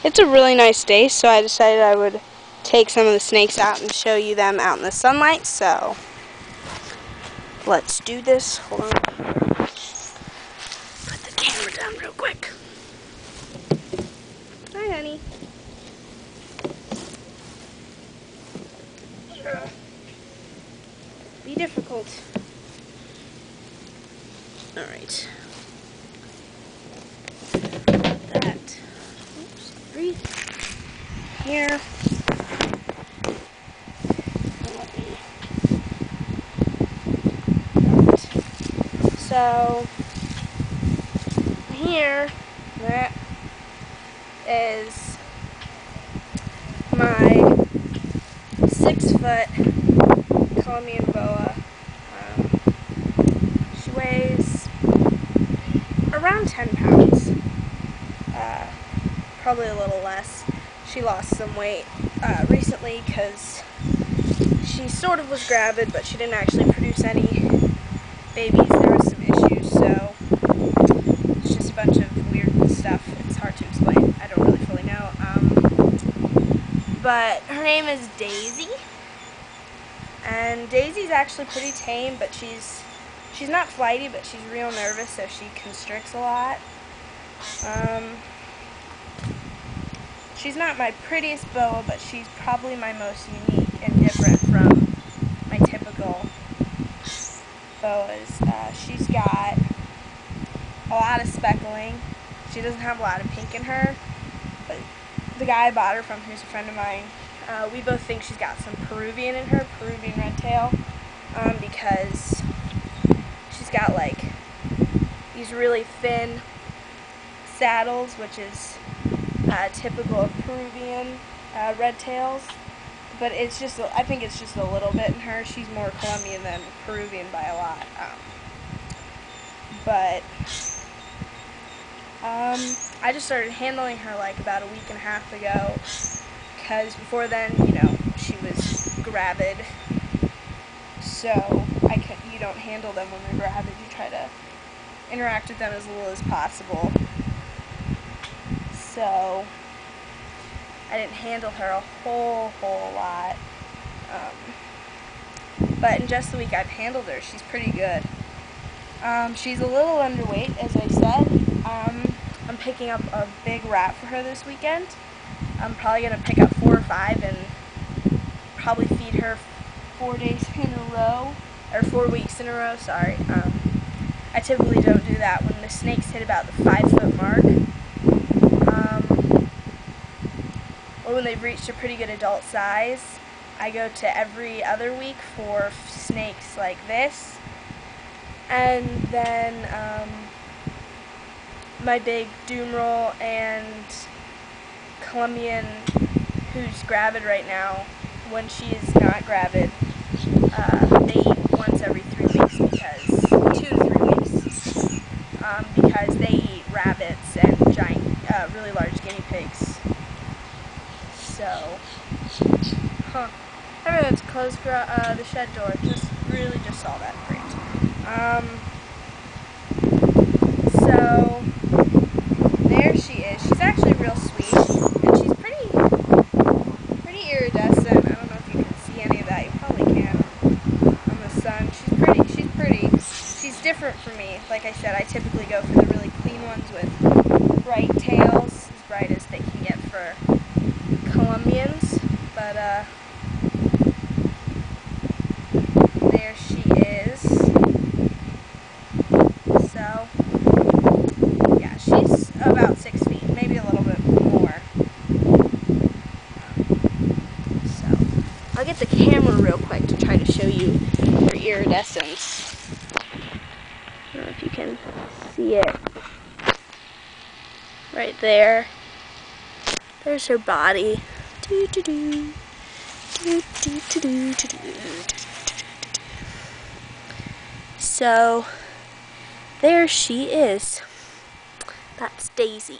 It's a really nice day, so I decided I would take some of the snakes out and show you them out in the sunlight. So let's do this. Hold on. Put the camera down real quick. Hi, honey. Be difficult. All right. That. Oops, breathe. Here. So here, that is my 6-foot Colombian boa. She weighs around 10 pounds, probably a little less. She lost some weight recently because she sort of was gravid, but she didn't actually produce any babies. There was some issues, so it's just a bunch of weird stuff. It's hard to explain. I don't really fully know. But her name is Daisy, and Daisy's actually pretty tame, but she's not flighty, but she's real nervous, so she constricts a lot. She's not my prettiest boa, but she's probably my most unique and different from my typical boas. She's got a lot of speckling. She doesn't have a lot of pink in her, but the guy I bought her from, who's a friend of mine, we both think she's got some Peruvian in her, Peruvian red tail, because she's got like these really thin saddles, which is typical of Peruvian red tails, but it's just, I think it's just a little bit in her. She's more Colombian than Peruvian by a lot. I just started handling her like about a week and a half ago, because before then, you know, she was gravid, so you don't handle them when they're gravid. You try to interact with them as little as possible. So I didn't handle her a whole lot, but in just the week I've handled her, she's pretty good. She's a little underweight, as I said. I'm picking up a big rat for her this weekend. I'm probably going to pick up 4 or 5 and probably feed her 4 days in a row, or 4 weeks in a row, sorry. I typically don't do that when the snakes hit about the 5-foot mark, or when they've reached a pretty good adult size. I go to every other week for snakes like this. And then my big Dumeral and Colombian, who's gravid right now, when she is not gravid, they eat once every 3 weeks, because 2 to 3 weeks, because they eat rabbits and giant, really large guinea pigs. So, everyone's closed the shed door. Just saw that. Great. So there she is. She's actually real sweet, and she's pretty iridescent. I don't know if you can see any of that. You probably can on the sun. She's pretty. She's different from me. Like I said, I typically go for the really clean ones with bright tails, as bright as they can get for Colombians. But there she is. So yeah, she's about 6 feet, maybe a little bit more. So I'll get the camera real quick to try to show you her iridescence. I don't know if you can see it. Right there. There's her body. So there she is. That's Daisy.